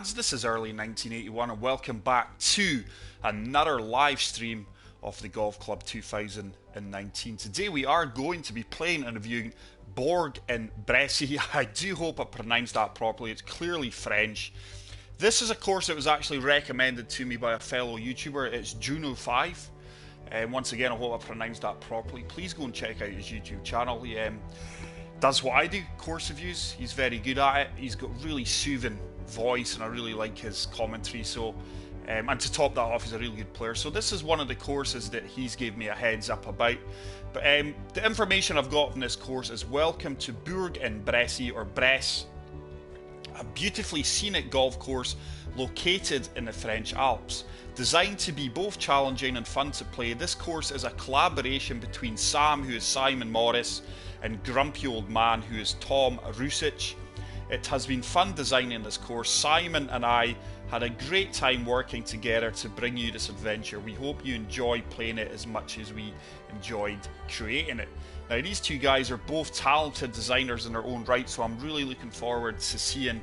This is early 1981 and welcome back to another live stream of the Golf Club 2019. Today we are going to be playing and reviewing Bourg in Bresse. I do hope I pronounced that properly. It's clearly French. This is a course that was actually recommended to me by a fellow YouTuber. It's Juno5. And once again, I hope I pronounced that properly. Please go and check out his YouTube channel. He does what I do, course reviews. He's very good at it. He's got really soothing voice and I really like his commentary. So and to top that off, he's a really good player. So this is one of the courses that he's gave me a heads up about. But the information I've got from this course is welcome to Bourg in Bresse, or Bresse, a beautifully scenic golf course located in the French Alps. Designed to be both challenging and fun to play, this course is a collaboration between Sam, who is Simon Morris, and Grumpy Old Man, who is Tom Rusich. It has been fun designing this course. Simon and I had a great time working together to bring you this adventure. We hope you enjoy playing it as much as we enjoyed creating it. Now, these two guys are both talented designers in their own right, so I'm really looking forward to seeing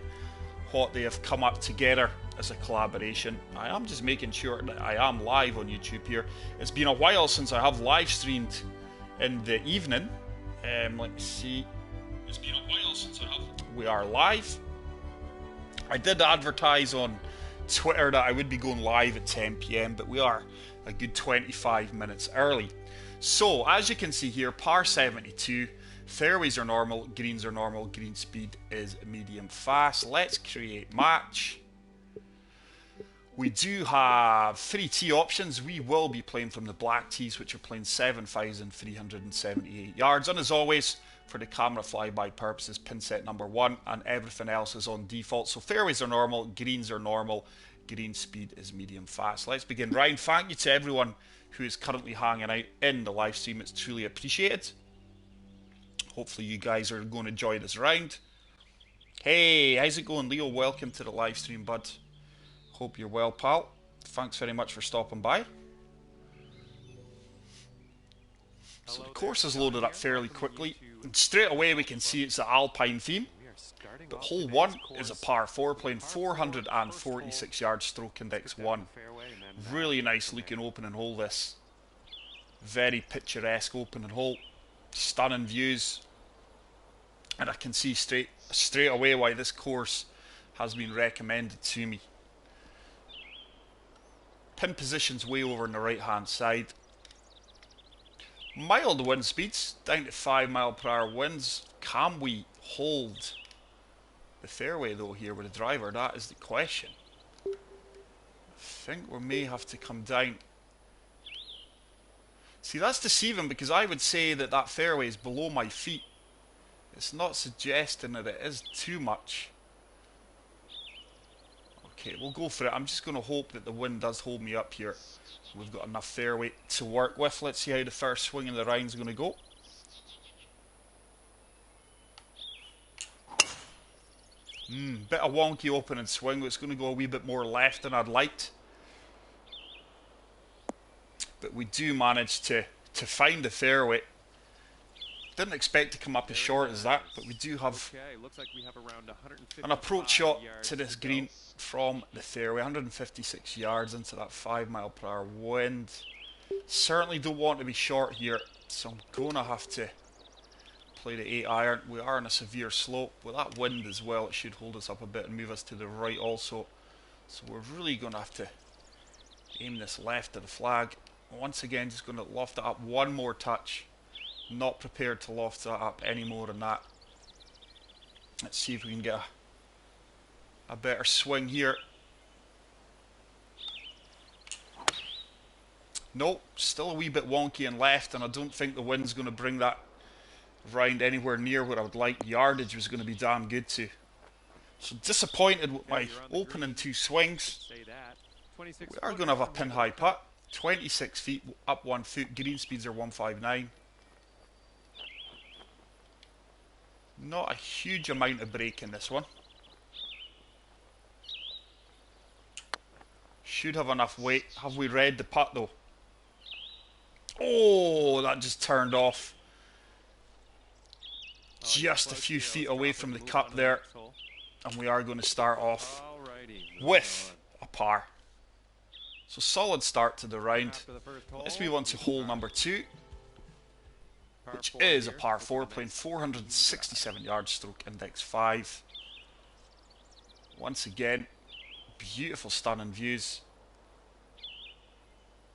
what they have come up together as a collaboration. I am just making sure that I am live on YouTube here. It's been a while since I have live streamed in the evening. Let me see. It's been a while since I have. We are live. I did advertise on Twitter that I would be going live at 10 PM, but we are a good 25 minutes early. So, as you can see here, par 72, fairways are normal, greens are normal, green speed is medium fast. Let's create match. We do have 3 tee options. We will be playing from the black tees, which are playing 7,378 yards. And as always, for the camera flyby purposes, pin set number 1, and everything else is on default. So fairways are normal, greens are normal, green speed is medium fast. Let's begin. Ryan, thank you to everyone who is currently hanging out in the live stream. It's truly appreciated. Hopefully you guys are going to enjoy this round. Hey, how's it going, Leo? Welcome to the live stream, bud. Hope you're well, pal. Thanks very much for stopping by. So the course is loaded up fairly quickly. And straight away we can see it's the Alpine theme. But hole 1 is a par 4, playing 446 yards, stroke index 1. Really nice looking opening hole, this. Very picturesque opening hole. Stunning views. And I can see straight away why this course has been recommended to me. Pin position's way over on the right hand side. Mild wind speeds, down to 5 mph winds. Can we hold the fairway though here with a driver? That is the question. I think we may have to come down. See, that's deceiving because I would say that that fairway is below my feet. It's not suggesting that it is too much. Okay, we'll go for it. I'm just going to hope that the wind does hold me up here. We've got enough fairway to work with. Let's see how the first swing of the round is going to go. Bit of wonky opening swing. It's going to go a wee bit more left than I'd liked. But we do manage to find the fairway. Didn't expect to come up as short as that, but we do have an approach shot to this green from the fairway. 156 yards into that 5 mph wind. Certainly don't want to be short here, so I'm going to have to play the 8 iron. We are on a severe slope. With that wind as well, it should hold us up a bit and move us to the right also. So we're really going to have to aim this left of the flag. Once again, just going to loft it up one more touch. Not prepared to loft that up any more than that. Let's see if we can get a better swing here. Nope, still a wee bit wonky and left, and I don't think the wind's going to bring that round anywhere near what I would like. Yardage was going to be damn good too. So disappointed with my opening 2 swings. We are going to have a pin high putt. 26 feet up 1 foot. Green speeds are 159. Not a huge amount of break in this one. Should have enough weight. Have we read the putt though? Oh, that just turned off. Just a few feet away from the cup there. And we are going to start off with a par. So solid start to the round. Let's move on to hole number 2, which is a par 4, playing 467 yards, stroke index 5. Once again, beautiful, stunning views.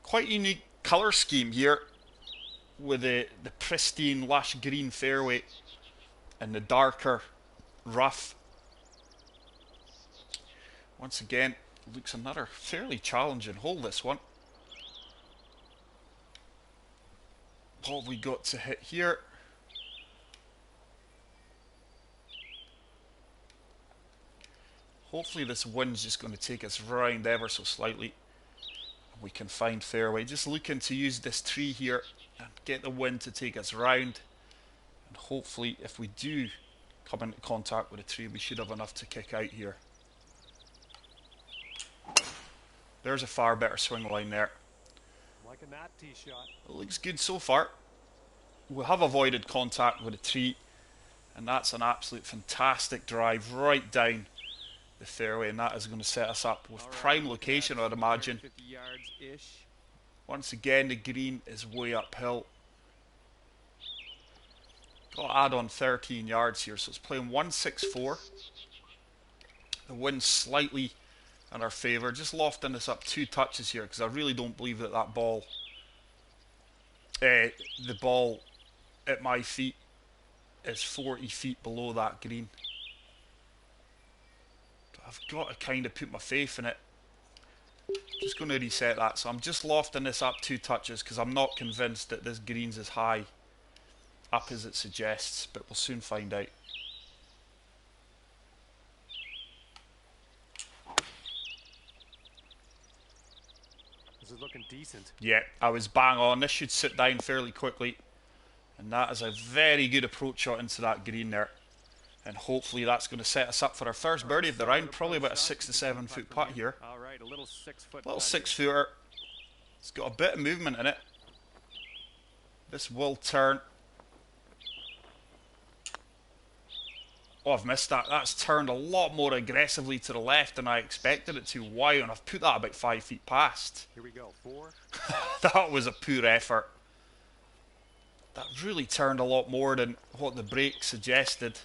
Quite unique colour scheme here, with the pristine lush green fairway and the darker rough. Once again, looks another fairly challenging hole, this one. What have we got to hit here? Hopefully this wind's just going to take us round ever so slightly. We can find fairway. Just looking to use this tree here and get the wind to take us round. And hopefully if we do come into contact with a tree, we should have enough to kick out here. There's a far better swing line there. Liking that tee shot. It looks good so far. We have avoided contact with a tree, and that's an absolute fantastic drive right down the fairway, and that is going to set us up with prime location, I'd imagine. Once again, the green is way uphill. Got to add on 13 yards here, so it's playing 164. The wind's slightly in our favour. Just lofting this up 2 touches here, because I really don't believe that that ball, the ball at my feet is 40 feet below that green. I've got to kind of put my faith in it. Just going to reset that. So I'm just lofting this up 2 touches because I'm not convinced that this green's as high up as it suggests, but we'll soon find out. This is looking decent. Yeah, I was bang on. This should sit down fairly quickly. And that is a very good approach shot into that green there. And hopefully that's going to set us up for our first birdie of the round. Probably about a 6 to 7 foot putt here. All right, a little 6-foot. Little 6-footer. It's got a bit of movement in it. This will turn. Oh, I've missed that. That's turned a lot more aggressively to the left than I expected it to. Wow, and I've put that about 5 feet past. Here we go, 4. That was a poor effort. That really turned a lot more than what the break suggested.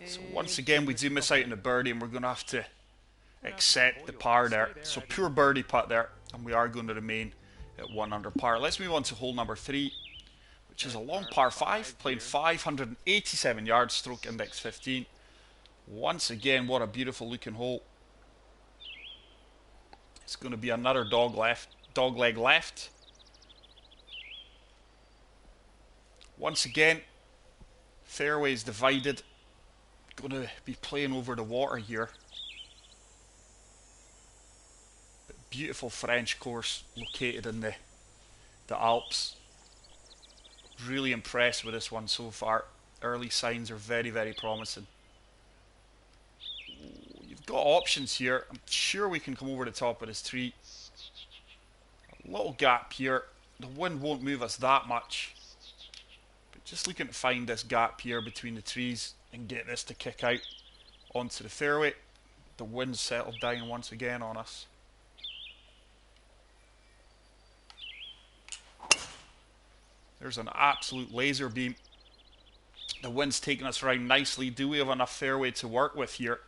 So once again, we do miss out on the birdie, and we're going to have to accept the par there. So poor birdie putt there, and we are going to remain at 1 under par. Let's move on to hole number 3, which is a long par 5, playing 587 yards, stroke index 15. Once again, what a beautiful looking hole. It's going to be another dog leg left. Once again, fairways divided. Going to be playing over the water here. Beautiful French course located in the Alps. Really impressed with this one so far. Early signs are very, very promising. You've got options here. I'm sure we can come over the top of this tree. A little gap here. The wind won't move us that much. But just looking to find this gap here between the trees and get this to kick out onto the fairway. The wind's settled down once again on us. There's an absolute laser beam. The wind's taking us around nicely. Do we have enough fairway to work with here?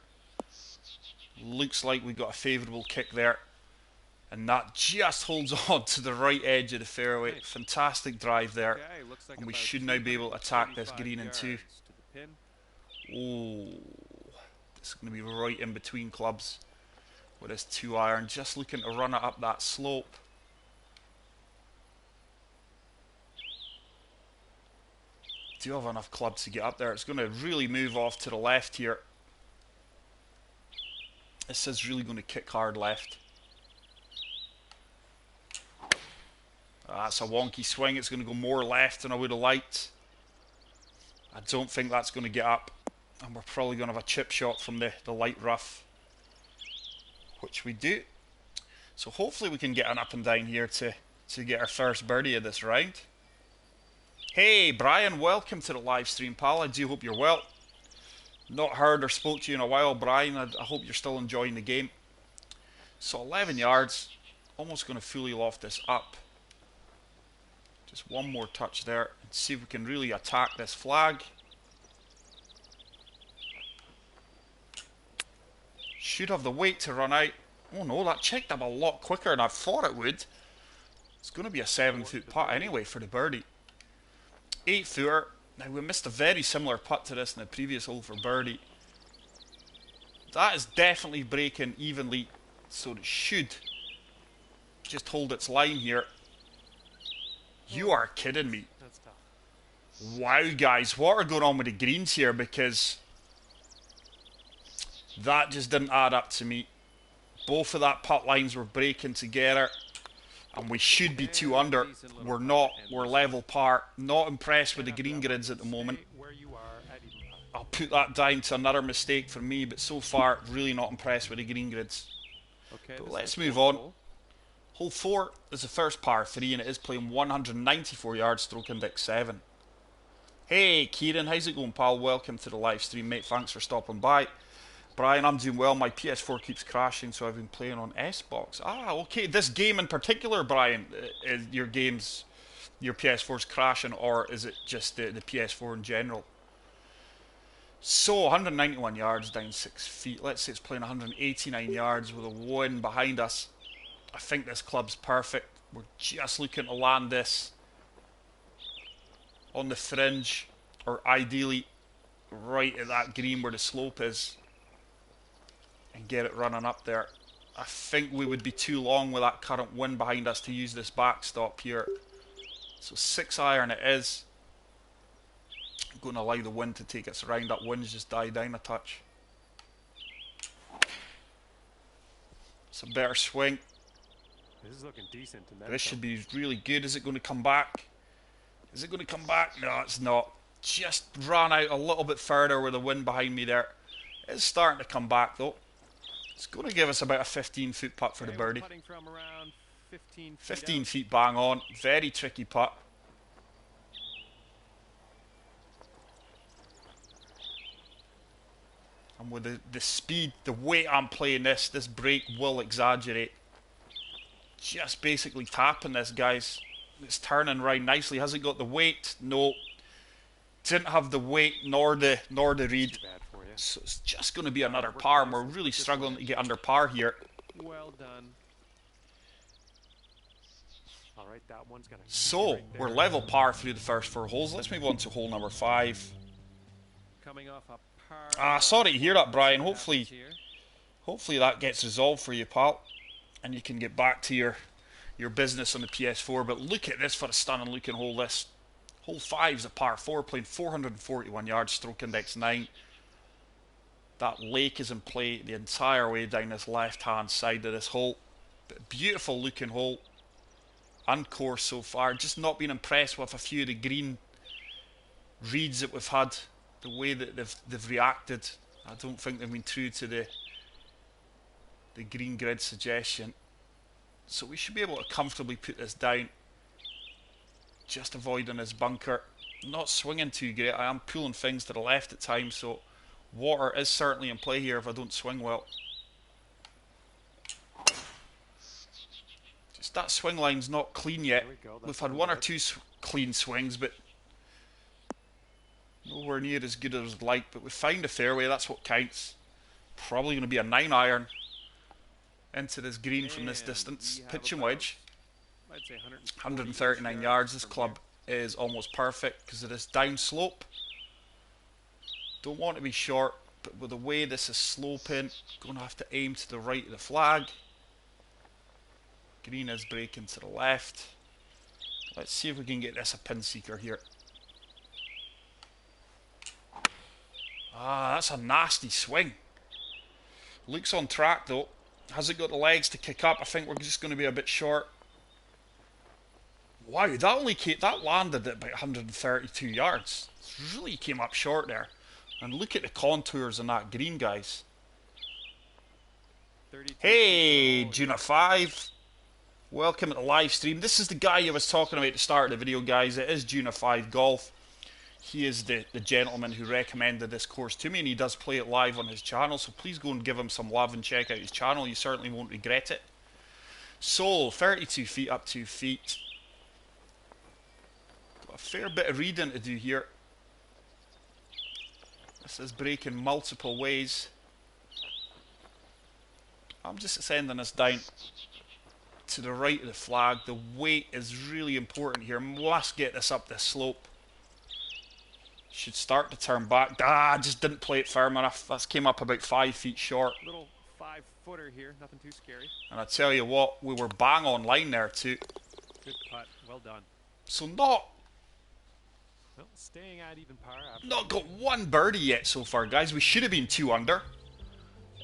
Looks like we got a favourable kick there. And that just holds on to the right edge of the fairway. Fantastic drive there. And we should now be able to attack this green in 2. Oh, this is going to be right in between clubs with this 2-iron. Just looking to run it up that slope. Do have enough clubs to get up there. It's going to really move off to the left here. This is really going to kick hard left. That's a wonky swing. It's going to go more left than I would have liked. I don't think that's going to get up. And we're probably going to have a chip shot from the light rough, which we do. So hopefully we can get an up and down here to get our first birdie of this round. Hey Brian, welcome to the live stream, pal. I do hope you're well. Not heard or spoke to you in a while, Brian. I hope you're still enjoying the game. So 11 yards. Almost going to fully loft this up. Just one more touch there. And see if we can really attack this flag. Should have the weight to run out. Oh no, that checked up a lot quicker than I thought it would. It's going to be a 7-foot putt anyway for the birdie. 8-footer. Now we missed a very similar putt to this in the previous hole for birdie. That is definitely breaking evenly, so it should just hold its line here. You are kidding me. That's tough. Wow, guys, what are going on with the greens here? Because that just didn't add up to me. Both of that putt lines were breaking together, and we should be 2 under. We're not. We're level par. Not impressed with the green grids at the moment. I'll put that down to another mistake for me, but so far, really not impressed with the green grids. But let's move on. Hole 4 is the first par 3, and it is playing 194 yards, stroke index 7. Hey, Kieran, how's it going, pal? Welcome to the live stream, mate. Thanks for stopping by. Brian, I'm doing well. My PS4 keeps crashing, so I've been playing on S-Box. Ah, okay. This game in particular, Brian, is your PS4's crashing, or is it just the PS4 in general? So, 191 yards, down 6 feet. Let's say it's playing 189 yards with a wind behind us. I think this club's perfect. We're just looking to land this on the fringe, or ideally right at that green where the slope is, and get it running up there. I think we would be too long with that current wind behind us to use this backstop here. So 6-iron it is. I'm going to allow the wind to take its round. That wind's just died down a touch. It's a better swing. This is looking decent. This should be really good. Is it going to come back? Is it going to come back? No, it's not. Just ran out a little bit further with the wind behind me there. It's starting to come back though. It's going to give us about a 15-foot putt for the birdie. 15 feet bang on. Very tricky putt. And with the speed, the weight I'm playing this break will exaggerate. Just basically tapping this, guys. It's turning right nicely. Hasn't got the weight. No. Didn't have the weight nor the read. So it's just going to be another par, and we're really struggling to get under par here. Well done. All right, that one's gonna. So we're level par through the first 4 holes. Let's move on to hole number 5. Coming off a par. Ah, sorry to hear that, Brian. Hopefully that gets resolved for you, pal, and you can get back to your business on the PS4. But look at this for a stunning looking hole. This hole 5 is a par 4, playing 441 yards, stroke index 9. That lake is in play the entire way down this left-hand side of this hole. But beautiful looking hole and course so far. Just not been impressed with a few of the green reads that we've had. The way that they've reacted. I don't think they've been true to the green grid suggestion. So we should be able to comfortably put this down. Just avoiding this bunker. Not swinging too great. I am pulling things to the left at times, so water is certainly in play here if I don't swing well. Just that swing line's not clean yet. We've had 1 or 2 clean swings, but nowhere near as good as I'd like. But we found a fairway, that's what counts. Probably going to be a 9-iron into this green from this distance. Pitching wedge. I'd say 139 yards. This club is almost perfect because of this down slope. Don't want to be short, but with the way this is sloping, going to have to aim to the right of the flag. Green is breaking to the left. Let's see if we can get this a pin seeker here. Ah, that's a nasty swing. Looks on track though. Hasn't got the legs to kick up. I think we're just going to be a bit short. Wow, that landed at about 132 yards. It really came up short there. And look at the contours on that green, guys. Hey, Juna5. Welcome to the live stream. This is the guy I was talking about at the start of the video, guys. It is Juna5 Golf. He is the gentleman who recommended this course to me, and he does play it live on his channel, so please go and give him some love and check out his channel. You certainly won't regret it. So, 32 feet up 2 feet. Got a fair bit of reading to do here. This is breaking multiple ways. I'm just sending this down to the right of the flag. The weight is really important here. Must get this up this slope. Should start to turn back. Just didn't play it firm enough. That came up about 5 feet short. Little 5-footer here, nothing too scary. And I tell you what, we were bang on line there too. Good putt, well done. So not staying at even par. Not got one birdie yet so far, guys. We should have been 2 under.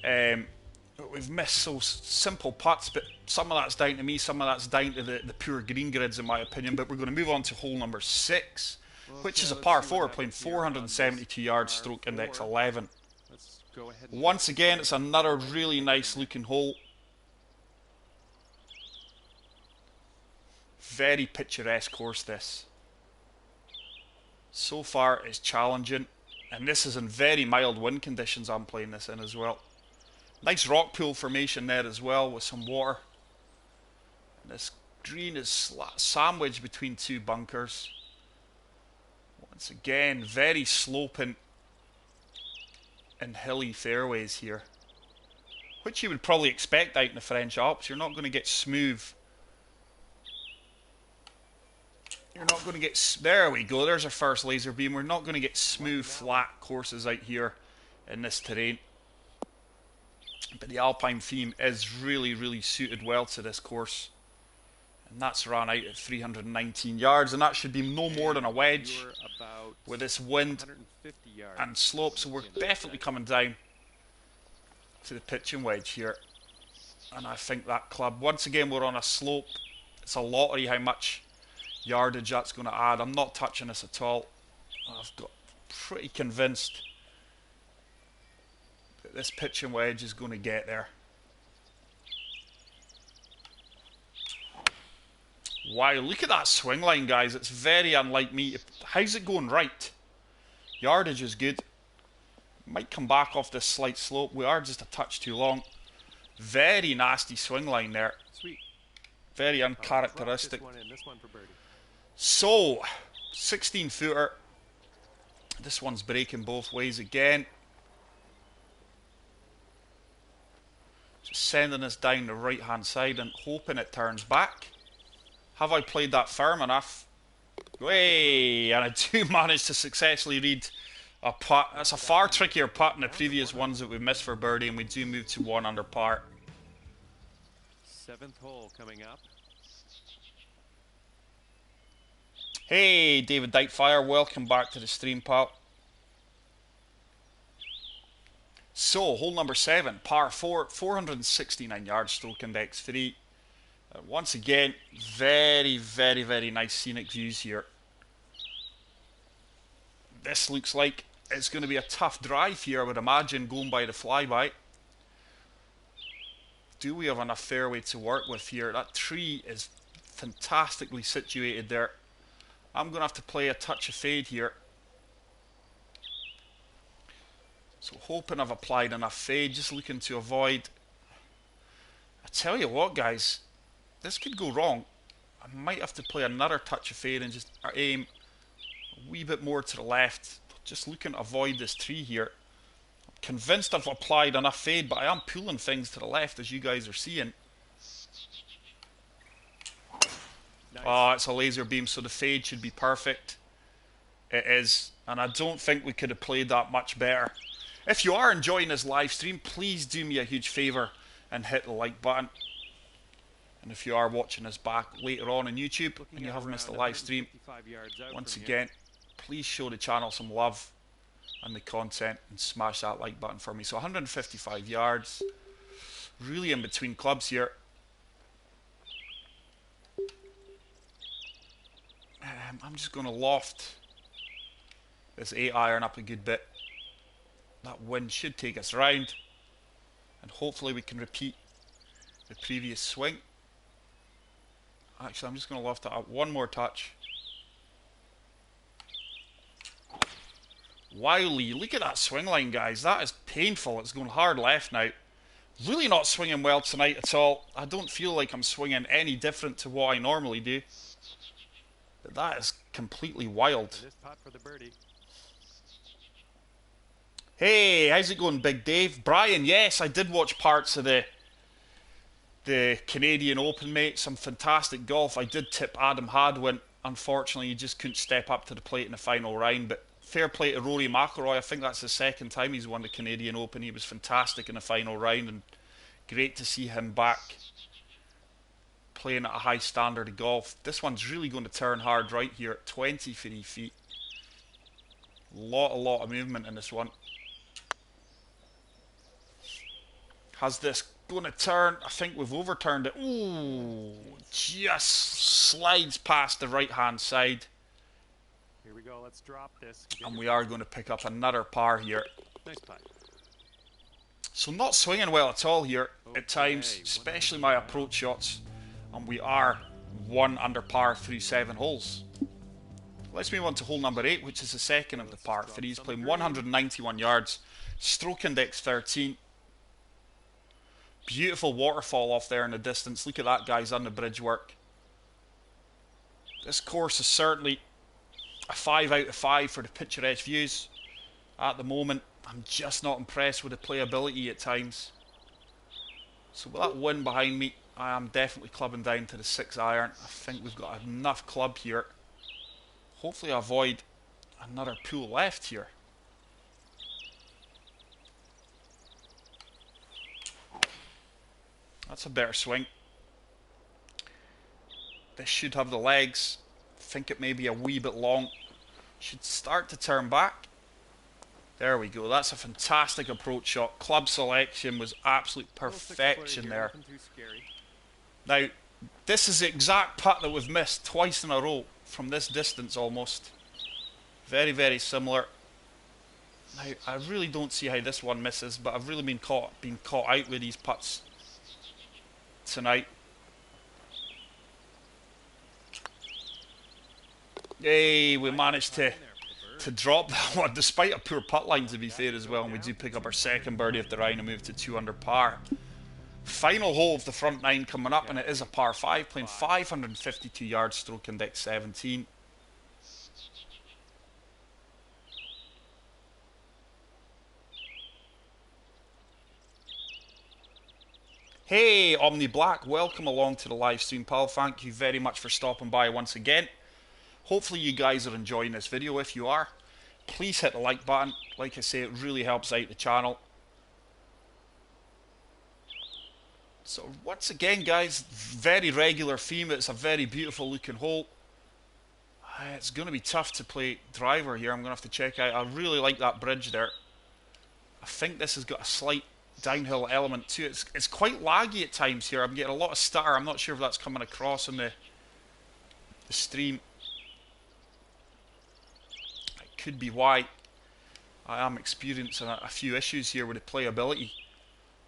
We've missed so simple putts, but some of that's down to me, some of that's down to the poor green grids in my opinion. But we're going to move on to hole number 6. Which is a par 4, playing 472 yards, stroke index 11. Let's go ahead. Once again, it's another really nice looking hole. Very picturesque course this. So far it's challenging, and this is in very mild wind conditions I'm playing this in as well. Nice rock pool formation there as well with some water. And this green is sandwiched between 2 bunkers. Once again, very sloping and hilly fairways here, which you would probably expect out in the French Alps. You're not going to get smooth. You're not going to get... There we go, there's our first laser beam. We're not going to get smooth, flat courses out here in this terrain. But the Alpine theme is really, really suited well to this course. And that's run out at 319 yards, and that should be no more than a wedge with this wind and slope. So we're definitely coming down to the pitching wedge here. And I think that club, once again, we're on a slope. It's a lottery how much yardage that's going to add. I'm not touching this at all. I've got pretty convinced that this pitching wedge is going to get there. Wow, look at that swing line, guys. It's very unlike me. How's it going right? Yardage is good. Might come back off this slight slope. We are just a touch too long. Very nasty swing line there. Sweet. Very uncharacteristic. This one for birdie. So, 16 footer. This one's breaking both ways again. Just sending us down the right hand side and hoping it turns back. Have I played that firm enough? Way, and I do manage to successfully read a putt. That's a far trickier putt than the previous ones that we've missed for birdie, and we do move to 1 under par. 7th hole coming up. Hey, David Dykefire, welcome back to the stream, pal. So, hole number 7, par 4, 469 yards, stroke index 3. Once again, very, very, very nice scenic views here. This looks like it's going to be a tough drive here, I would imagine, going by the flyby. Do we have enough fairway to work with here? That tree is fantastically situated there. I'm going to have to play a touch of fade here. So hoping I've applied enough fade, just looking to avoid... I tell you what, guys, this could go wrong. I might have to play another touch of fade and just aim a wee bit more to the left. Just looking to avoid this tree here. I'm convinced I've applied enough fade, but I am pulling things to the left, as you guys are seeing. Nice. Oh, it's a laser beam, so the fade should be perfect. It is, and I don't think we could have played that much better. If you are enjoying this live stream, please do me a huge favour and hit the like button. And if you are watching this back later on YouTube and you haven't missed the live stream, once again, please show the channel some love and the content and smash that like button for me. So 155 yards, really in between clubs here. I'm just going to loft this 8 iron up a good bit. That wind should take us round, and hopefully we can repeat the previous swing. Actually, I'm just going to loft it up one more touch. Wiley, look at that swing line, guys. That is painful. It's going hard left now. Really not swinging well tonight at all. I don't feel like I'm swinging any different to what I normally do. But that is completely wild. This pot for the birdie. Hey, how's it going, Big Dave? Brian, yes, I did watch parts of the Canadian Open, mate. Some fantastic golf. I did tip Adam Hadwin. Unfortunately, he just couldn't step up to the plate in the final round. But fair play to Rory McIlroy. I think that's the second time he's won the Canadian Open. He was fantastic in the final round, and great to see him back playing at a high standard of golf. This one's really going to turn hard right here at 23 feet. A lot of movement in this one. Has this going to turn? I think we've overturned it. Ooh, just slides past the right hand side. Here we go. Let's drop this. And we are going to pick up another par here. Nice putt. So not swinging well at all here at times, especially my approach shots. And we are 1 under par through 7 holes. Let's move on to hole number 8, which is the second of the par 3s, playing 191 yards, stroke index 13. Beautiful waterfall off there in the distance. Look at that, guys, on the bridge work. This course is certainly a 5 out of 5 for the picturesque views. At the moment, I'm just not impressed with the playability at times. So with that wind behind me, I am definitely clubbing down to the 6 iron. I think we've got enough club here. Hopefully I avoid another pool left here. That's a better swing. This should have the legs. I think it may be a wee bit long. Should start to turn back. There we go. That's a fantastic approach shot. Club selection was absolute perfection there. Now, this is the exact putt that we've missed twice in a row from this distance almost. Very, very similar. Now, I really don't see how this one misses, but I've really been caught out with these putts tonight. Yay, we managed to drop that one, despite a poor putt line to be fair as well, and we do pick up our second birdie of the round and move to 2 under par. Final hole of the front 9 coming up, and it is a par 5, playing 552 yards, stroke index 17. Hey, Omni Black, welcome along to the live stream, pal. Thank you very much for stopping by once again. Hopefully you guys are enjoying this video. If you are, please hit the like button. Like I say, it really helps out the channel. So once again, guys, very regular theme. It's a very beautiful looking hole. It's going to be tough to play driver here. I'm going to have to check out. I really like that bridge there. I think this has got a slight downhill element to it. It's quite laggy at times here. I'm getting a lot of stutter. I'm not sure if that's coming across in the stream. It could be why I am experiencing a few issues here with the playability.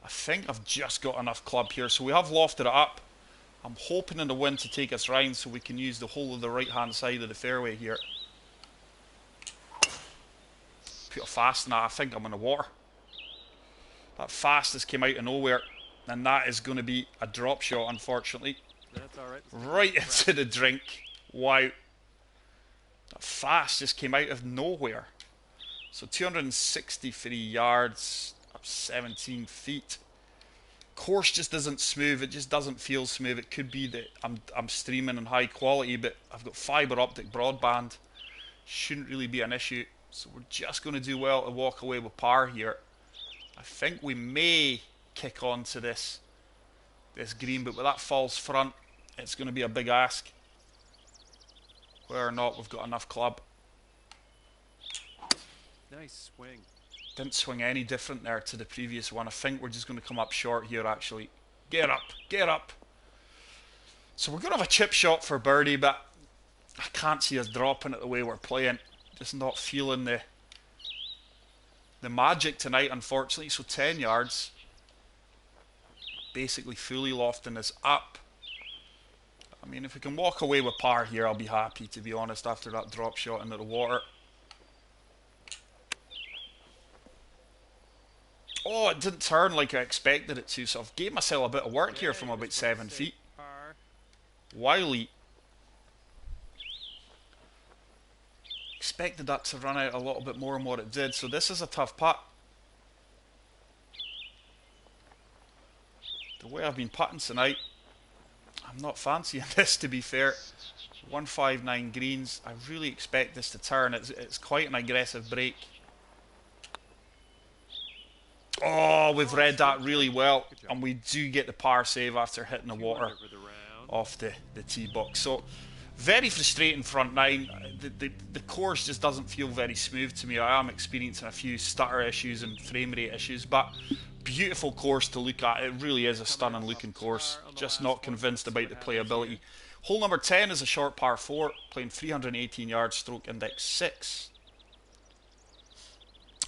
I think I've just got enough club here. So we have lofted it up. I'm hoping in the wind to take us round so we can use the whole of the right hand side of the fairway here. Put it fast now. I think I'm in the water. That fastest came out of nowhere, and that is going to be a drop shot, unfortunately. That's all right. Right into the drink. Wow. That fast just came out of nowhere. So 263 yards, up 17 feet. Course just isn't smooth. It just doesn't feel smooth. It could be that I'm streaming in high quality, but I've got fibre optic broadband. Shouldn't really be an issue. So we're just going to do well to walk away with par here. I think we may kick on to this green, but with that false front, it's going to be a big ask. Whether or not we've got enough club. Nice swing. Didn't swing any different there to the previous one. I think we're just going to come up short here, actually. Get up, get up. So we're going to have a chip shot for birdie, but I can't see us dropping it the way we're playing. Just not feeling the magic tonight, unfortunately. So 10 yards. Basically fully lofting this up. I mean, if we can walk away with par here, I'll be happy, to be honest, after that drop shot into the water. Oh, it didn't turn like I expected it to, so I've gave myself a bit of work here Okay, from this about looks 7 safe. feet. Par. Wiley expected that to run out a little bit more than what it did, so this is a tough putt. The way I've been putting tonight, I'm not fancying this, to be fair. 159 greens. I really expect this to turn. It's quite an aggressive break. Oh, we've read that really well, and we do get the par save after hitting the water For the round. off the tee box. So, very frustrating front nine. The course just doesn't feel very smooth to me. I am experiencing a few stutter issues and frame rate issues, but beautiful course to look at. It really is a stunning looking course. Just not convinced about the playability. Hole number 10 is a short par 4, playing 318 yards, stroke index 6.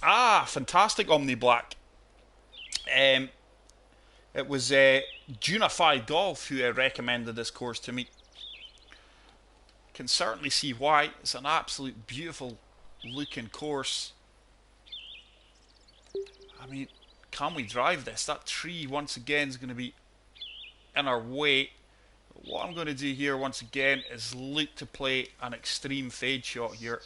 Ah, fantastic Omni Black. It was Junify Golf who recommended this course to me. Can certainly see why. It's an absolute beautiful looking course. I mean, can we drive this? That tree once again is going to be in our way. What I'm going to do here once again is look to play an extreme fade shot here.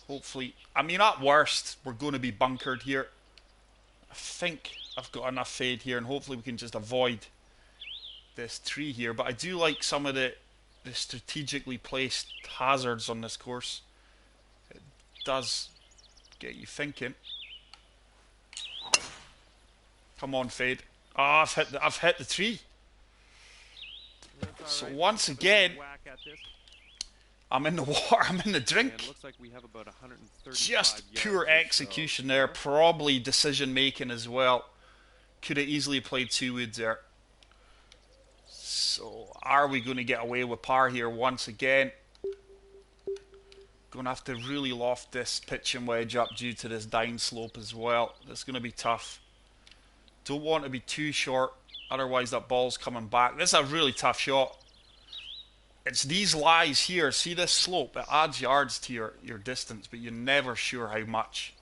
Hopefully, I mean, at worst, we're going to be bunkered here. I think I've got enough fade here, and hopefully we can just avoid this tree here. But I do like some of the strategically placed hazards on this course. It does get you thinking. Come on, fade. Ah, oh, I've hit the tree. So once again, I'm in the water. I'm in the drink. Looks like we have about just pure execution there. Probably decision making as well. Could have easily played 2 woods there. So are we going to get away with par here once again? Going to have to really loft this pitching wedge up due to this down slope as well. That's going to be tough. Don't want to be too short, otherwise that ball's coming back. This is a really tough shot. It's these lies here. See this slope? It adds yards to your distance, but you're never sure how much.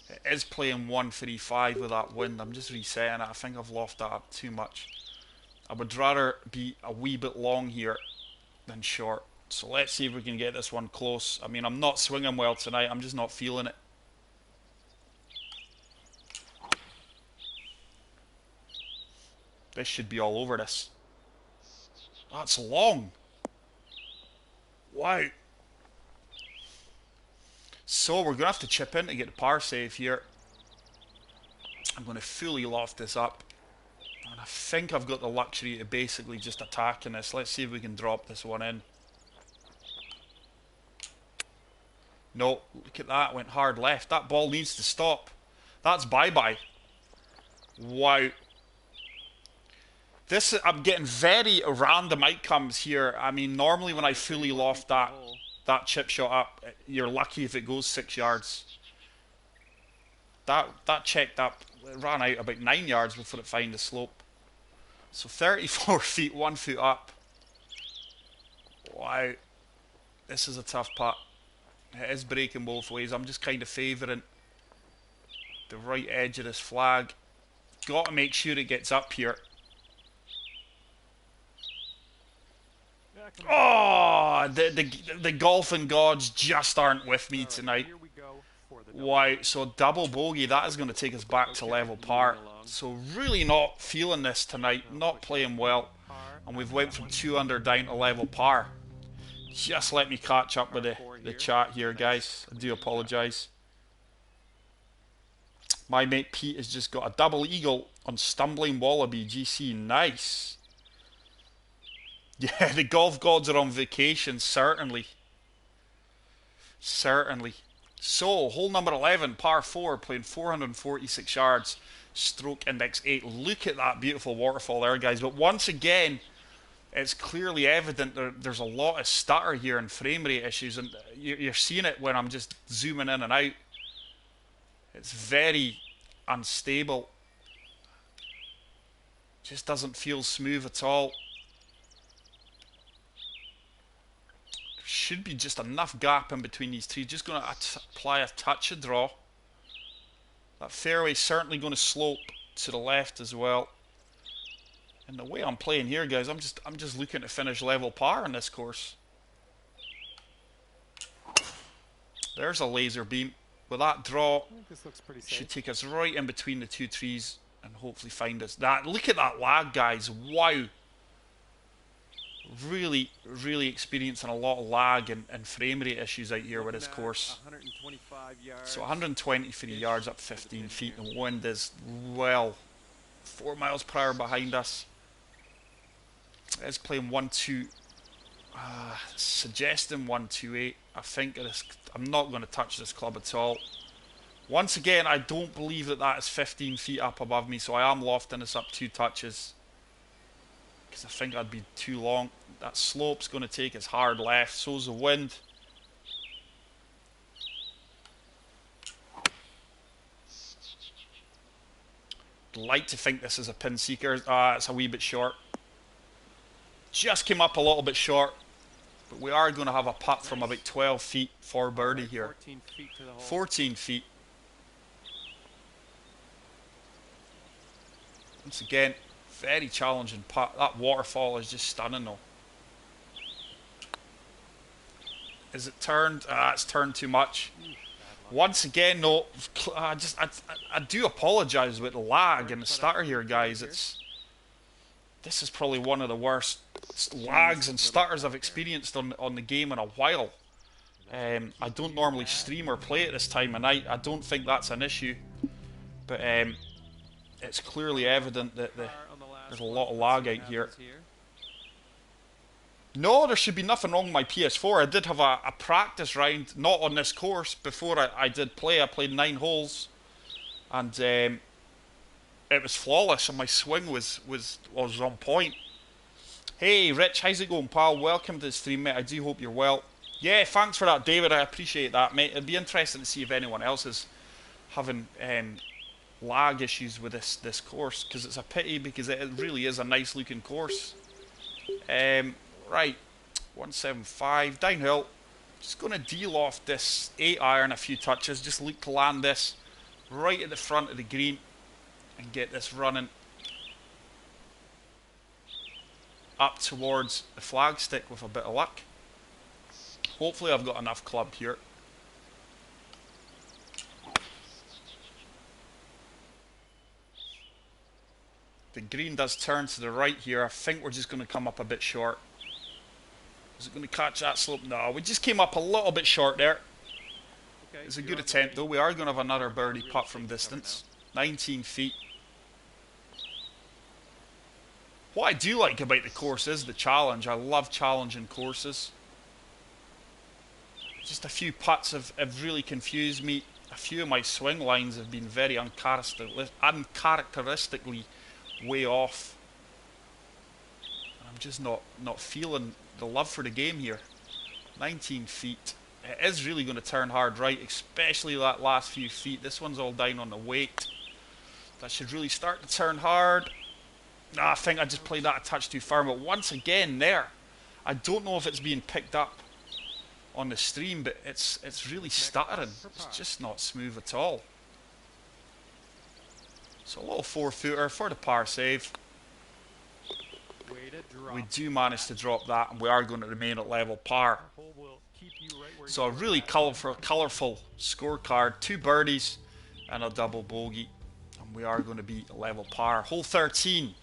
It is playing 135 with that wind. I'm just resetting it. I think I've lofted that up too much. I would rather be a wee bit long here than short. So let's see if we can get this one close. I mean, I'm not swinging well tonight. I'm just not feeling it. This should be all over this. That's long. Wow. So we're going to have to chip in to get the par save here. I'm going to fully loft this up. And I think I've got the luxury to basically just attack in this. Let's see if we can drop this one in. No, look at that. Went hard left. That ball needs to stop. That's bye-bye. Wow. I'm getting very random outcomes here. I mean, normally when I fully loft that chip shot up, you're lucky if it goes 6 yards. That checked up. It ran out about 9 yards before it found the slope. So 34 feet, 1 foot up. Wow. This is a tough putt. It is breaking both ways. I'm just kind of favouring the right edge of this flag. Got to make sure it gets up here. Oh, the golfing gods just aren't with me tonight. Wow, so double bogey, that is going to take us back to level par. So really not feeling this tonight, not playing well. And we've went from 2 under down to level par. Just let me catch up with the chat here, guys. I do apologise. My mate Pete has just got a double eagle on Stumbling Wallaby GC. Nice. Yeah, the golf gods are on vacation, certainly. Certainly. So, hole number 11, par 4, playing 446 yards, stroke index 8. Look at that beautiful waterfall there, guys. But once again, it's clearly evident there's a lot of stutter here and frame rate issues, and you're seeing it when I'm just zooming in and out. It's very unstable. Just doesn't feel smooth at all. should be just enough gap in between these trees. Just going to apply a touch of draw. That fairway's certainly going to slope to the left as well. And the way I'm playing here, guys, I'm just looking to finish level par on this course. There's a laser beam. With that draw, This looks pretty safe. should take us right in between the two trees and hopefully find us. Look at that lag, guys. Wow. Really, really experiencing a lot of lag and frame rate issues out here with this course. 125 yards. So 123 yards up 15 feet, and the wind is, well, 4 miles per hour behind us. It's playing 1-2, suggesting 1-2-8. I think I'm not going to touch this club at all. Once again, I don't believe that is 15 feet up above me, so I am lofting this up 2 touches. Because I think that'd be too long. That slope's going to take us hard left, so's the wind. I'd like to think this is a pin seeker. It's a wee bit short. Just came up a little bit short. But we are going to have a putt from about 12 feet for birdie here. 14 feet to the hole. 14 feet. Once again, very challenging putt. That waterfall is just stunning though. Is it turned? It's turned too much. Once again, no. I do apologise with the lag and the stutter here, guys. This is probably one of the worst lags and stutters I've experienced on the game in a while. I don't normally stream or play at this time of night. I don't think that's an issue, but it's clearly evident that there's a lot of lag out here. No, there should be nothing wrong with my PS4. I did have a practice round, not on this course, before I did play. I played 9 holes, and it was flawless, and my swing was on point. Hey, Rich, how's it going, pal? Welcome to the stream, mate. I do hope you're well. Yeah, thanks for that, David. I appreciate that, mate. It'd be interesting to see if anyone else is having lag issues with this course, because it's a pity, because it really is a nice looking course. Right, 175 downhill. Just going to de-loft this 8-iron a few touches. Just look to land this right at the front of the green and get this running up towards the flagstick with a bit of luck. Hopefully I've got enough club here. The green does turn to the right here. I think we're just going to come up a bit short. Is it going to catch that slope? No, we just came up a little bit short there. It's a good attempt though. We are going to have another birdie putt from distance. 19 feet. What I do like about the course is the challenge. I love challenging courses. Just a few putts have really confused me. A few of my swing lines have been very uncharacteristically way off. I'm just not feeling the love for the game here. 19 feet. It is really going to turn hard right, especially that last few feet. This one's all down on the weight. That should really start to turn hard. I think I just played that a touch too far, but once again there, I don't know if it's being picked up on the stream, but it's really stuttering. It's just not smooth at all. So a little 4-footer for the par save. We do manage to drop that, and we are going to remain at level par. So a really colourful scorecard. 2 birdies and a double bogey, and we are going to be at level par. Hole 13.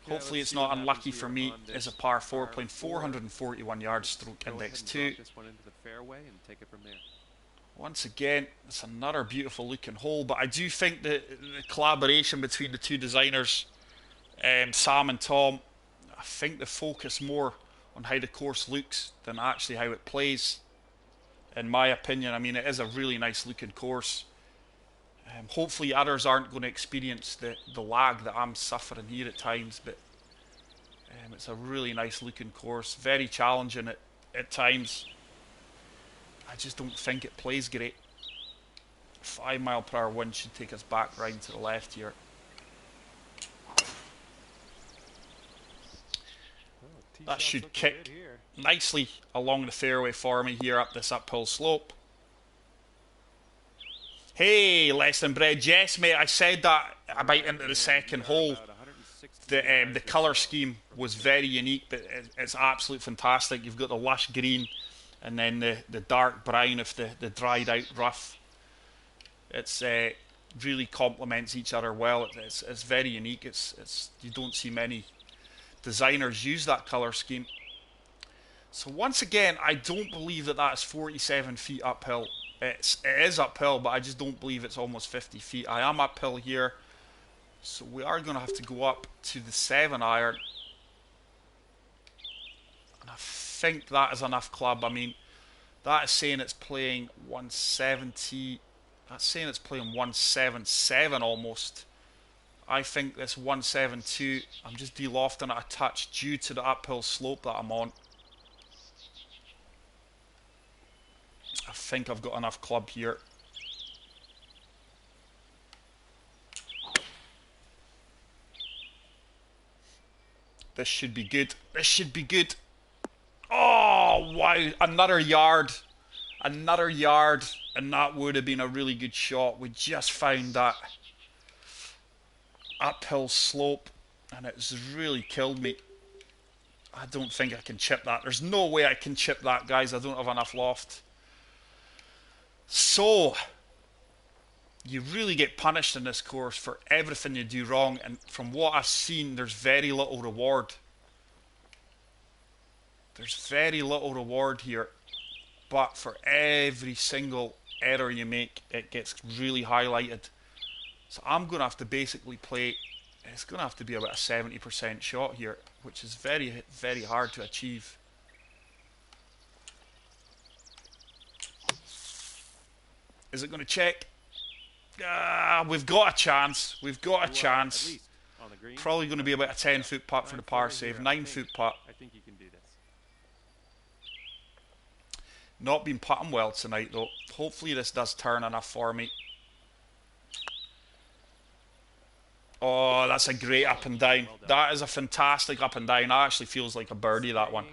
Hopefully it's not unlucky for me. Is a par 4, playing 441 yards, stroke index 2. Once again, it's another beautiful looking hole, but I do think that the collaboration between the two designers, Sam and Tom, I think they focus more on how the course looks than actually how it plays, in my opinion. I mean, it is a really nice looking course. Hopefully others aren't going to experience the lag that I'm suffering here at times, but it's a really nice looking course, very challenging at times. I just don't think it plays great. 5 mile per hour wind should take us back round to the left here. That should kick nicely along the fairway for me here up this uphill slope. Hey, less than bread. Yes, mate, I said that about into the second hole. The colour scheme was very unique, but it's absolutely fantastic. You've got the lush green and then the dark brown of the dried out rough. It's really complements each other well. It's very unique. It's you don't see many designers use that colour scheme. So once again, I don't believe that is 47 feet uphill. It is uphill, but I just don't believe it's almost 50 feet. I am uphill here, so we are going to have to go up to the 7 iron. And I think that is enough club. I mean, that is saying it's playing 170. That's saying it's playing 177 almost. I think this 172, I'm just de-lofting it a touch due to the uphill slope that I'm on. I think I've got enough club here. This should be good. This should be good. Oh, wow. Another yard. Another yard. And that would have been a really good shot. We just found that uphill slope. And it's really killed me. I don't think I can chip that. There's no way I can chip that, guys. I don't have enough loft. So, you really get punished in this course for everything you do wrong, and from what I've seen, there's very little reward. There's very little reward here, but for every single error you make, it gets really highlighted. So I'm going to have to basically play, it's going to have to be about a 70% shot here, which is very, very hard to achieve. Is it going to check? We've got a chance. We've got a chance. Probably going to be about a 10-foot putt for the par save. 9-foot putt. I think you can do this. Not been putting well tonight, though. Hopefully this does turn enough for me. Oh, that's a great up and down. That is a fantastic up and down. That actually feels like a birdie, that one.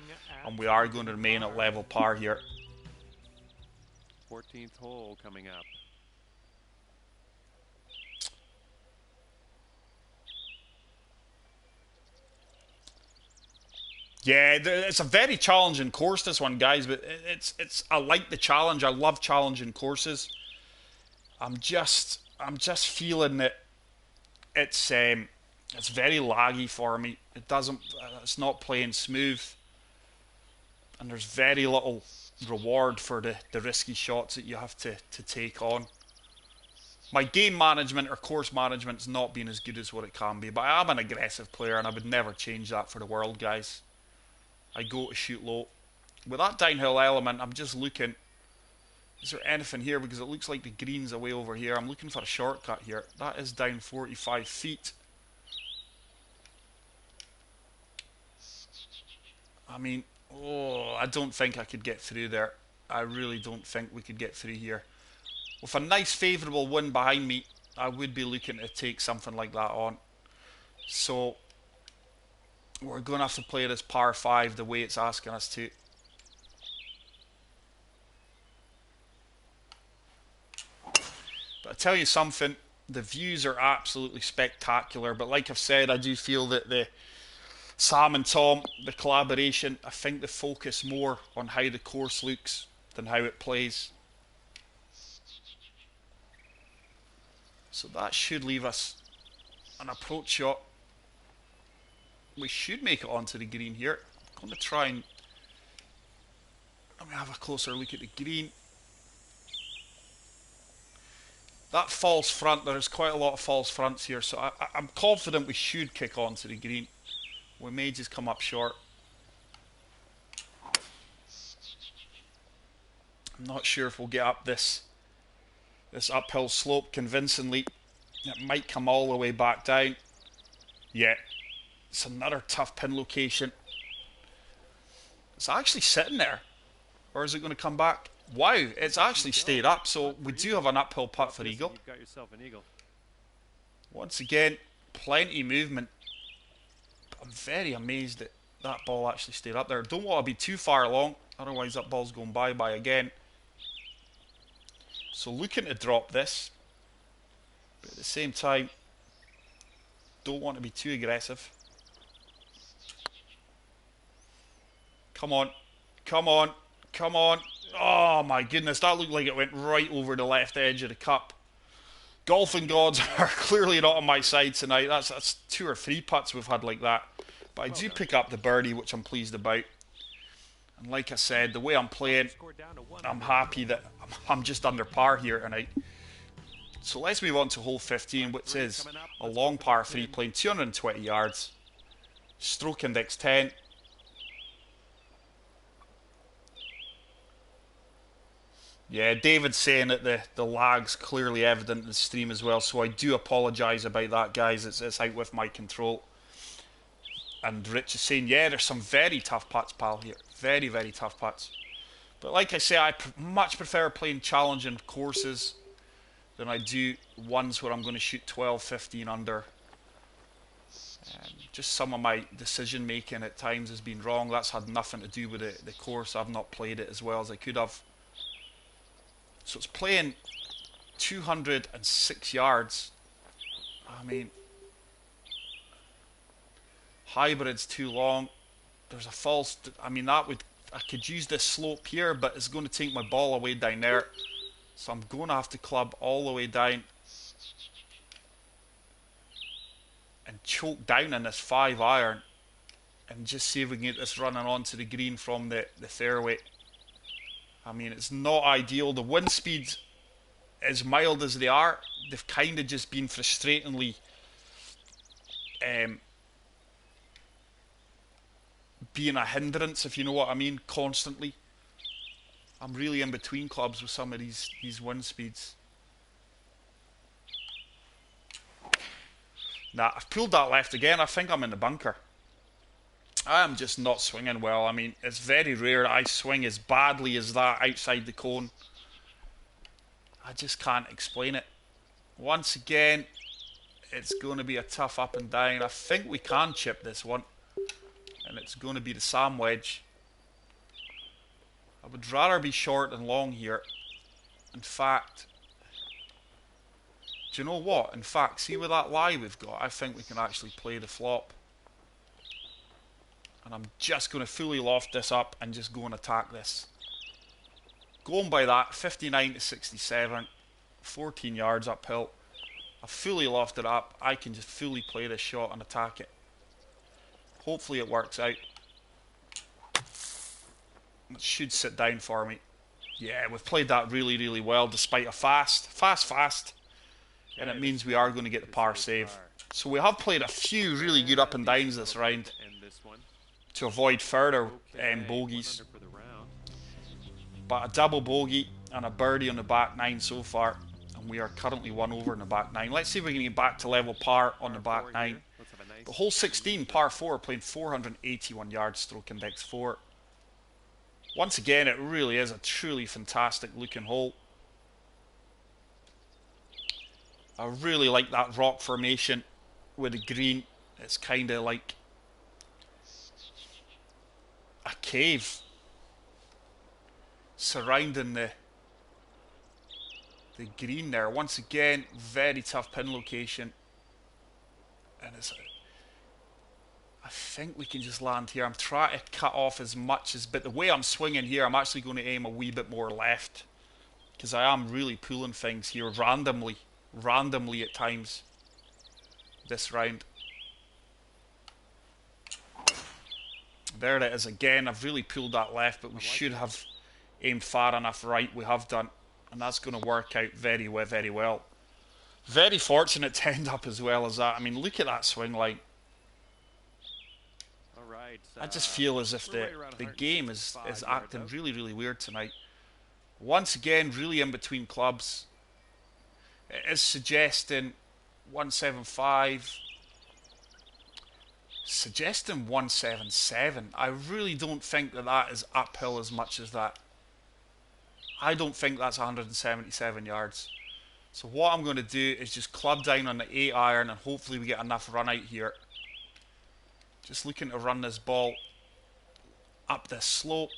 And we are going to remain at level par here. 14th hole coming up. Yeah, it's a very challenging course, this one, guys. But I like the challenge. I love challenging courses. I'm just feeling that it's very laggy for me. It's not playing smooth, and there's very little reward for the risky shots that you have to take on. My game management or course management's not been as good as what it can be, but I am an aggressive player and I would never change that for the world, guys. I go to shoot low. With that downhill element, I'm just looking, is there anything here? Because it looks like the green's away over here. I'm looking for a shortcut here. That is down 45 feet. I mean, I don't think I could get through there. I really don't think we could get through here. With a nice favourable wind behind me, I would be looking to take something like that on. So, we're going to have to play this par 5 the way it's asking us to. But I tell you something, the views are absolutely spectacular. But like I've said, I do feel that the Sam and Tom, the collaboration, I think they focus more on how the course looks than how it plays. So that should leave us an approach shot. We should make it onto the green here. I'm going to try and let me have a closer look at the green. That false front, there's quite a lot of false fronts here, so I'm confident we should kick onto the green. We may just come up short. I'm not sure if we'll get up this uphill slope convincingly. It might come all the way back down. Yeah, it's another tough pin location. It's actually sitting there. Or is it going to come back? Wow, it's actually stayed up, so we do have an uphill putt for eagle. You've got yourself an eagle. Once again, plenty of movement. I'm very amazed at that ball actually stayed up there. Don't want to be too far along, otherwise that ball's going bye-bye again. So looking to drop this, but at the same time, don't want to be too aggressive. Come on, come on, come on. Oh my goodness, that looked like it went right over the left edge of the cup. Golfing gods are clearly not on my side tonight. That's 2 or 3 putts we've had like that. But I do pick up the birdie, which I'm pleased about. And like I said, the way I'm playing, I'm happy that I'm just under par here tonight. So let's move on to hole 15, which is a long par 3 playing 220 yards. Stroke index 10. Yeah, David's saying that the lag's clearly evident in the stream as well, so I do apologise about that, guys. It's out with my control. And Rich is saying, yeah, there's some very tough putts, pal, here. Very, very tough putts. But like I say, I much prefer playing challenging courses than I do ones where I'm going to shoot 12, 15 under. Just some of my decision making at times has been wrong. That's had nothing to do with the course. I've not played it as well as I could have. So it's playing 206 yards. I mean, hybrid's too long. There's a false. I mean, I could use this slope here, but it's going to take my ball away down there. So I'm going to have to club all the way down and choke down in this 5-iron and just see if we can get this running onto the green from the fairway. I mean, it's not ideal. The wind speeds, as mild as they are, they've kind of just been frustratingly being a hindrance, if you know what I mean, constantly. I'm really in between clubs with some of these wind speeds. Nah, I've pulled that left again. I think I'm in the bunker. I am just not swinging well. I mean, it's very rare I swing as badly as that outside the cone. I just can't explain it. Once again, it's going to be a tough up and down. I think we can chip this one. And it's going to be the Sam wedge. I would rather be short than long here. In fact, do you know what? In fact, see with that lie we've got, I think we can actually play the flop. And I'm just going to fully loft this up and just go and attack this. Going by that, 59 to 67, 14 yards uphill. I've fully lofted up. I can just fully play this shot and attack it. Hopefully it works out. It should sit down for me. Yeah, we've played that really, really well despite a fast. And it means we are going to get the par save. So we have played a few really good up and downs this round to avoid further bogeys. But a double bogey and a birdie on the back 9 so far. And we are currently 1 over in the back 9. Let's see if we can get back to level par on the back 9. The hole 16, par 4, playing 481 yards, stroke index 4. Once again, it really is a truly fantastic looking hole. I really like that rock formation with the green. It's kind of like a cave surrounding the green there. Once again, very tough pin location. And I think we can just land here. I'm trying to cut off as much as, but the way I'm swinging here, I'm actually going to aim a wee bit more left because I am really pulling things here randomly at times this round. There it is again. I've really pulled that left, but we should have aimed far enough right. We have done, and that's going to work out very well, very well. Very fortunate to end up as well as that. I mean, look at that swing line. I just feel as if the game is acting really, really weird tonight. Once again, really in between clubs. It is suggesting 175. Suggesting 177. I really don't think that is uphill as much as that. I don't think that's 177 yards. So what I'm going to do is just club down on the 8-iron and hopefully we get enough run out here. Just looking to run this ball up this slope.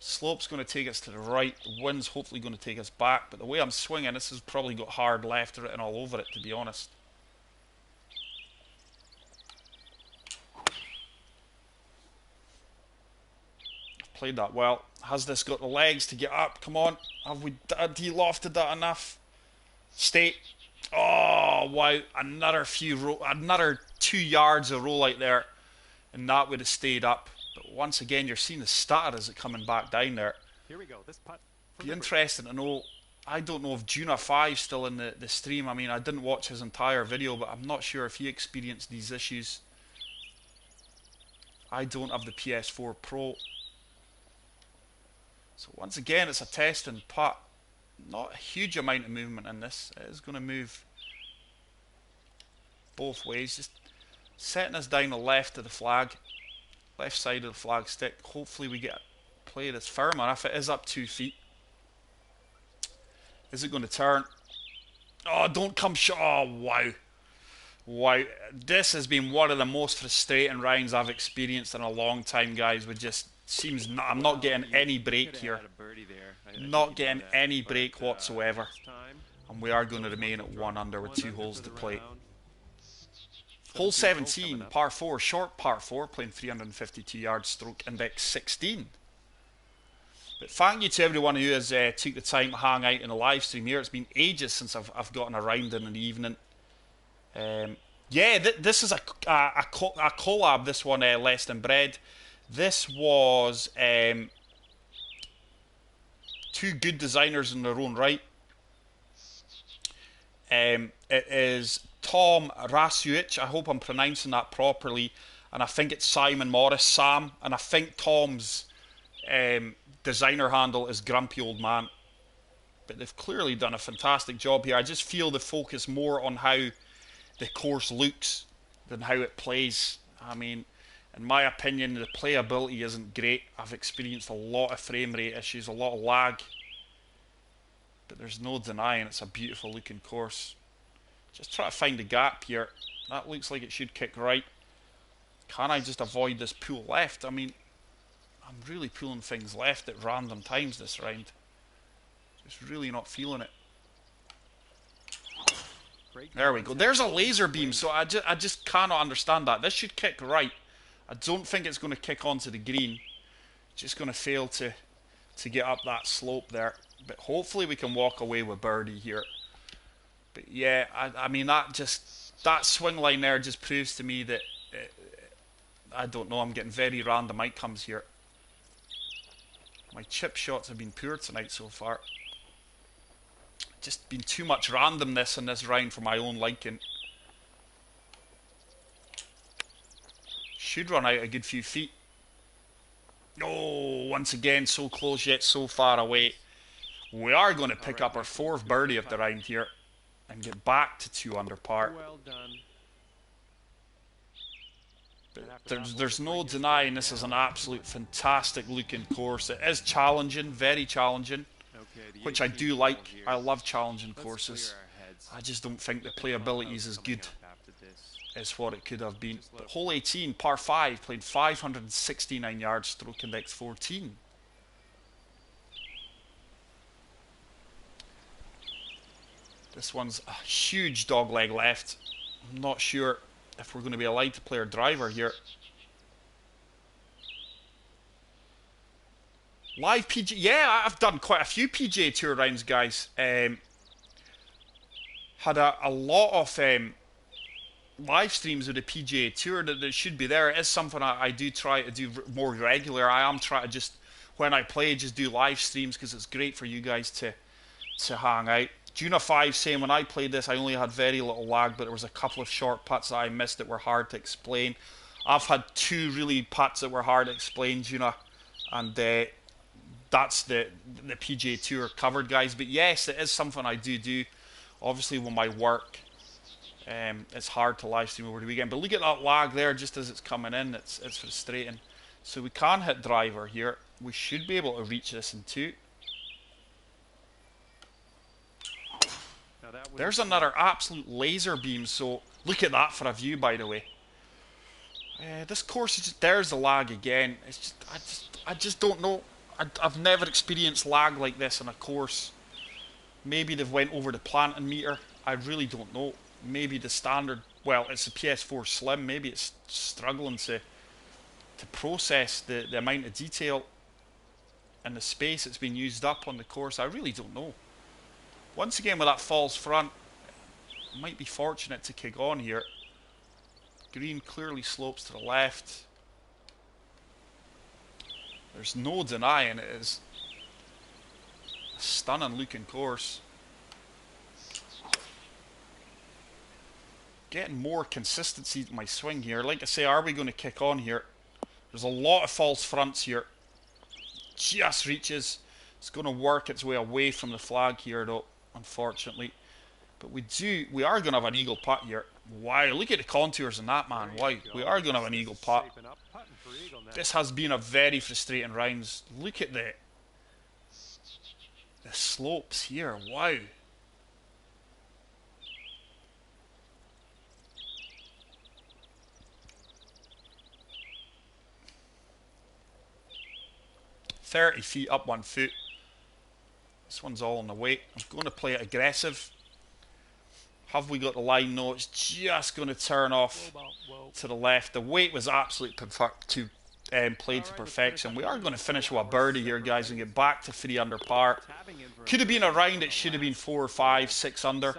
Slope's going to take us to the right. The wind's hopefully going to take us back. But the way I'm swinging, this has probably got hard left written all over it, to be honest. Played that well. Has this got the legs to get up? Come on. Have we de-lofted that enough? Stay. Oh, wow. Another 2 yards of roll out there. And that would have stayed up. But once again, you're seeing the stutter as it coming back down there. Here we go. This putt. Be interesting to know. I don't know if Juna5's still in the stream. I mean, I didn't watch his entire video, but I'm not sure if he experienced these issues. I don't have the PS4 Pro. So once again, it's a test and putt. Not a huge amount of movement in this. It is going to move both ways. Just setting us down the left of the flag. Left side of the flag stick. Hopefully we get play this firm enough. It is up 2 feet. Is it going to turn? Oh, don't come short. Oh, wow. Wow. This has been one of the most frustrating rounds I've experienced in a long time, guys. With just seems not, I'm not getting any break here. Not getting any break whatsoever. And we are going to remain at 1 under with 2 holes to play. Hole 17, par 4, short par 4, playing 352 yards, stroke index 16. But thank you to everyone who has took the time to hang out in the live stream here. It's been ages since I've gotten around in the evening. Yeah, this is a collab, this one, Less Than Bread. This was 2 good designers in their own right. It is Tom Rasuich, I hope I'm pronouncing that properly, and I think it's Simon Morris, Sam, and I think Tom's designer handle is Grumpy Old Man. But they've clearly done a fantastic job here. I just feel they focus more on how the course looks than how it plays. I mean, in my opinion, the playability isn't great. I've experienced a lot of frame rate issues, a lot of lag. But there's no denying it's a beautiful looking course. Just try to find a gap here. That looks like it should kick right. Can I just avoid this pull left? I mean, I'm really pulling things left at random times this round. Just really not feeling it. There we go. There's a laser beam, so I just cannot understand that. This should kick right. I don't think it's going to kick onto the green. Just going to fail to get up that slope there. But hopefully we can walk away with birdie here. But yeah, I mean, that swing line there just proves to me that I don't know, I'm getting very random outcomes here. My chip shots have been poor tonight so far. Just been too much randomness in this round for my own liking. Should run out a good few feet. Oh, once again, so close yet so far away. We are going to pick up our 4th birdie of the round here and get back to 2 under par. Well done. But there's no denying this is an absolute fantastic looking course. It is challenging, very challenging, which I do like. I love challenging courses. I just don't think the playability is as good as what it could have been. But hole 18, par 5, played 569 yards, stroke index 14. This one's a huge dogleg left. I'm not sure if we're going to be allowed to play our driver here. Live PGA, yeah, I've done quite a few PGA Tour rounds, guys. Had a lot of live streams of the PGA Tour that should be there. It is something I do try to do more regular. I am trying to just, when I play, just do live streams because it's great for you guys to hang out. Juna5 saying when I played this I only had very little lag, but there was a couple of short putts that I missed that were hard to explain. I've had 2 really putts that were hard to explain, Juna, and that's the PGA Tour covered, guys. But yes, it is something I do. Obviously with my work, it's hard to live stream over the weekend. But look at that lag there just as it's coming in. It's frustrating. So we can hit driver here. We should be able to reach this in 2. There's another absolute laser beam, so look at that for a view, by the way. This course is just, there's the lag again. It's I just don't know. I've never experienced lag like this in a course. Maybe they've went over the planting meter. I really don't know. Maybe the standard, well, it's a PS4 Slim. Maybe it's struggling to process the amount of detail and the space that's been used up on the course. I really don't know. Once again, with that false front, might be fortunate to kick on here. Green clearly slopes to the left. There's no denying it is a stunning looking course. Getting more consistency to my swing here. Like I say, are we going to kick on here? There's a lot of false fronts here. Just reaches. It's going to work its way away from the flag here though, unfortunately. But we are going to have an eagle putt here. Wow, look at the contours in that, man. Wow, we are going to have an eagle putt. This has been a very frustrating round. Look at the slopes here. Wow. "30 feet up 1 foot." This one's all on the weight. I'm going to play it aggressive. Have we got the line? No, it's just going to turn off to the left. The weight was absolutely played to perfection. We are going to finish with a birdie here, guys, and get back to 3 under par. Could have been a round. It should have been 4 or 5, 6 under.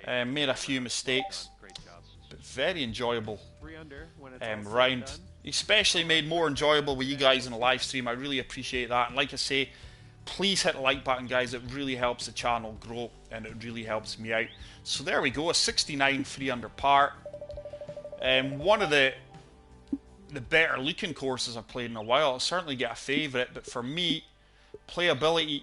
Made a few mistakes, but very enjoyable round. Especially made more enjoyable with you guys in the live stream. I really appreciate that. And like I say, please hit the like button, guys. It really helps the channel grow and it really helps me out. So there we go, a 69 3 under par. One of the better looking courses I've played in a while. I'll certainly get a favourite, but for me, playability,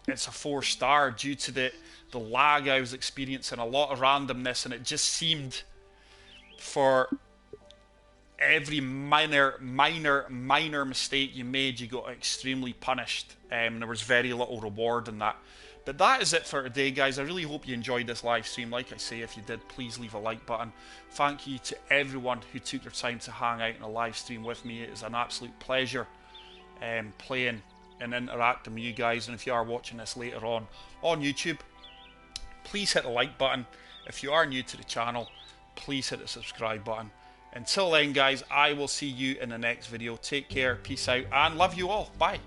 it's a 4-star due to the lag I was experiencing, a lot of randomness, and it just seemed for every minor mistake you made, you got extremely punished. There was very little reward in that. But that is it for today, guys. I really hope you enjoyed this live stream. Like I say, if you did, please leave a like button. Thank you to everyone who took their time to hang out in a live stream with me. It is an absolute pleasure playing and interacting with you guys. And if you are watching this later on YouTube, please hit the like button. If you are new to the channel, please hit the subscribe button. Until then, guys, I will see you in the next video. Take care, peace out, and love you all. Bye.